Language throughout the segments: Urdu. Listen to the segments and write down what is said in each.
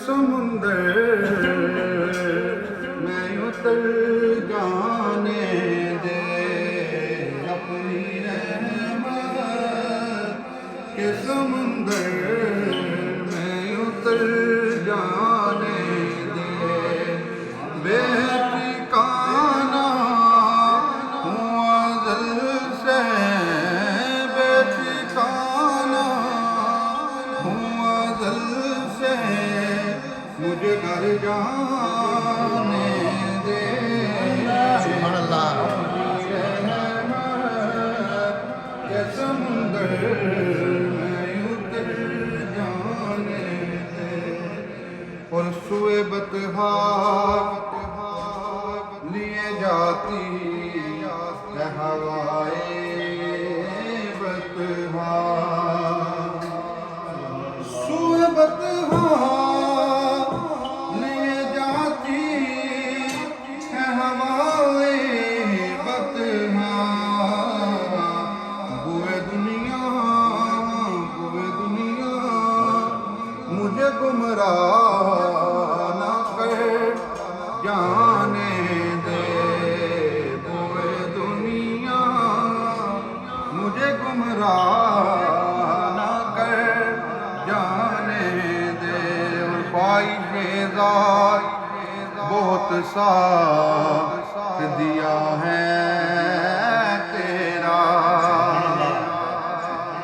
سمندر میں اتر جانے دے اپنی رحمت کے سمندر میں اتر جانے دے بے ٹھکانہ ہوں ازل سے بے ٹھکانہ ہوں ازل سے مجھے گھر جانے دے سبحان اللہ کہ سمندر میں اتر جانے دے اور سوئے بطحا لیے جاتی ہے ہوائے بطحا سوئے بطحا لیے جاتی ہے ہوائے بطحا بوئے دنیا مجھے گمراہ نہ کر جانے دے بوئے دنیا مجھے گمراہ نہ کر جانے دے اور خواہش ذات بہت ساتھ دیا ہے تیرا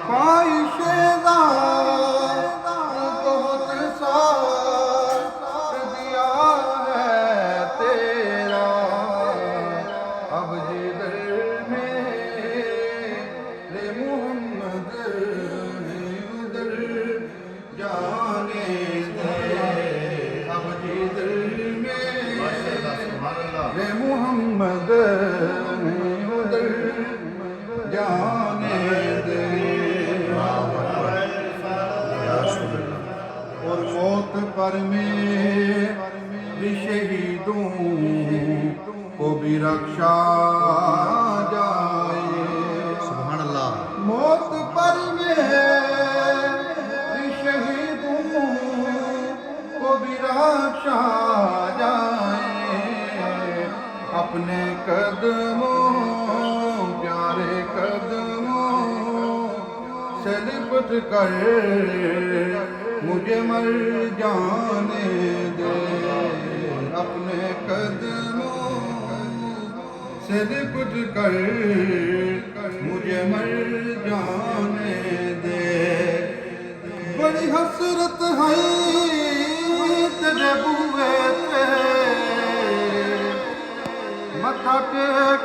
خواہش ذات بہت ساتھ دیا ہے تیرا اب جدھر میرے محمد ہے ادھر جانے دے اب جدھر میرے محمد ہے ادھر جانے دے اور موت پر میری شہیدوں کو بھی رکشا جائے سبحان اللہ موت پر میری شہیدوں کو بھی رکشا جائے اپنے قدموں پیارے قدموں سے لپٹ کر مجھے مر جانے دے اپنے قدموں سے لپٹ کر مجھے مر جانے دے بڑی حسرت ہے تیرے بوئے تے متھا ٹیک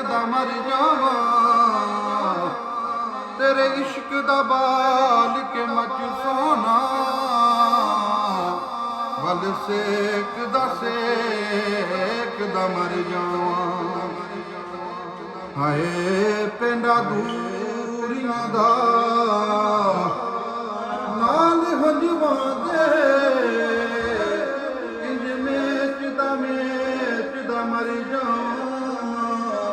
دا مر جاواں تیرے عشق دا بال کے مچ سونا ول سیک دا مر جاواں ہائے پینڈا دوریاں دا نال ہنجواں دے انج میچ دا مر جاواں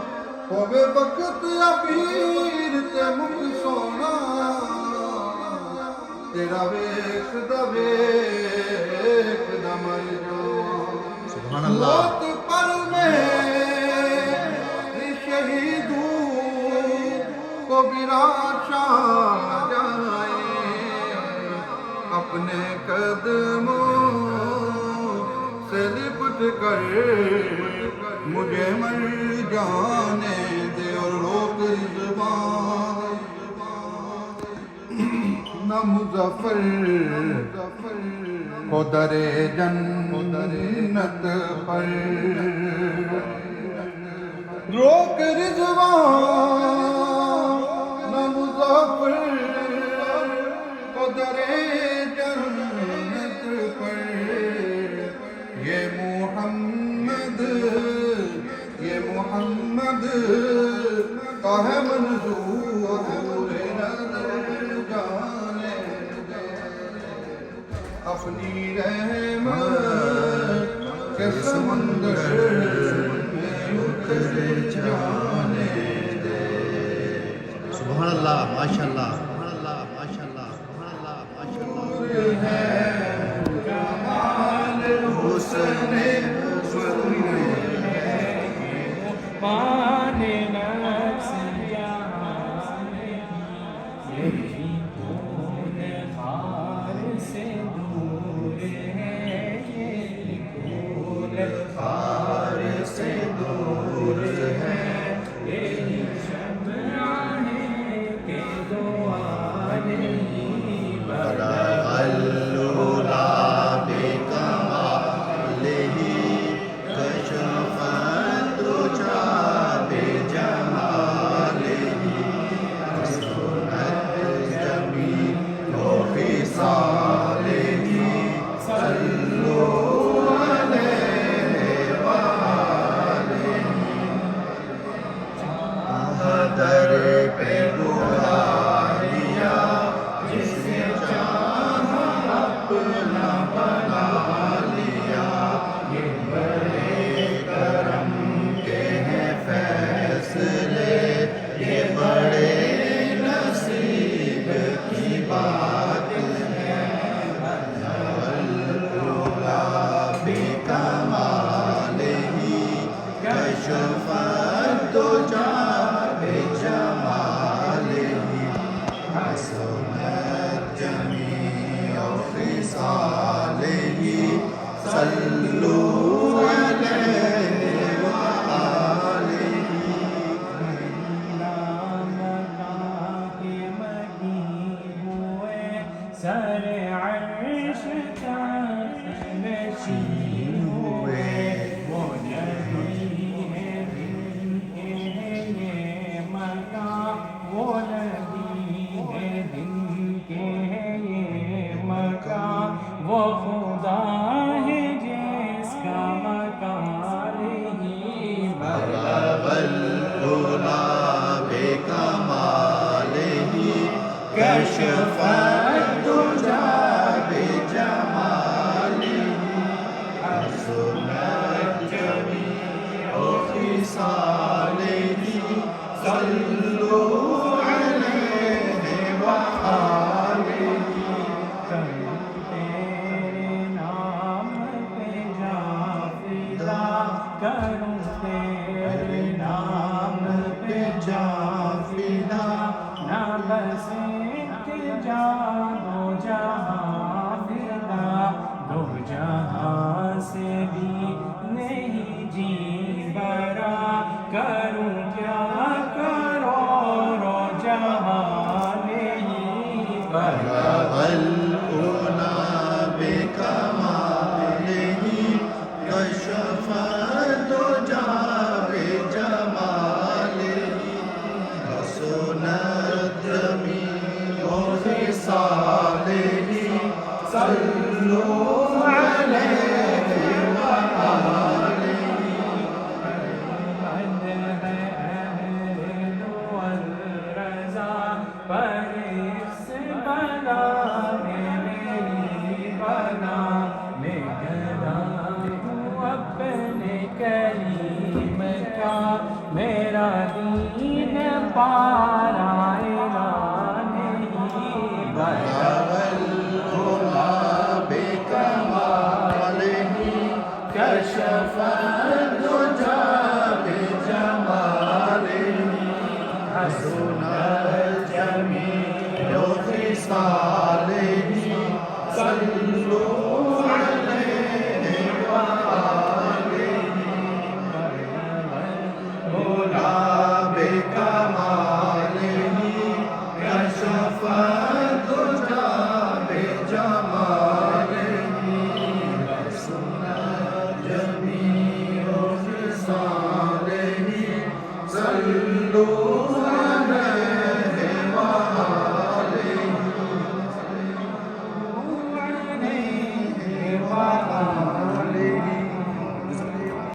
ہووے وقت اخیر تے مک سونا تیرا ویکھ دا مر جاواں سبحان اللہ موت پر میری شہیدوں کو بھی رکشا جائے اپنے قدموں سے لپٹ کر مجھے مر جانے دے اور روک زبان نہ مظفر کو در جنت پر روک رضوان نہ مظفر کو در جنت پر یہ محمد کا ہے منظور نظر جانے دے اپنی رحمت کے سمندر میں اتر جانے دے سبحان اللہ ماشاء اللہ سبحان اللہ ماشاء اللہ سبحان اللہ ماشاء اللہ ہے جميع خصاله صلوا عليه وآله سر عرش کا نشین ہوئے وہ نبی ہے دن کے یہ مکان وہ نبی ہے دن کے یہ مکان وہ خدا ہے جس کا مکان ہی بلغ العلا بکمالہ کشف الدجى بجمالہ حسنت جميع خصالہ صلوا علیہ وآلہ تیرے نام پہ جا فدا کروں تیرے نام پہ جا فدا نہ بس ایک جا دو جہاں فدا دو جہاں سے بھی نہیں جی برا کروں کیا کروڑوں جہاں نہیں برا بلغ العلا بکمالہ کشف الدجى بجمالہ حسنت جميع خصالہ صلوا علیہ وآلہ من ہے اہل والرضا پر اس بلا میری بلا میں گدا ہوں اپنے کریم کا میرا دین پارا اعلان نہیں بلا کشف الدجى بجمالہ حسنت جميع خصالہ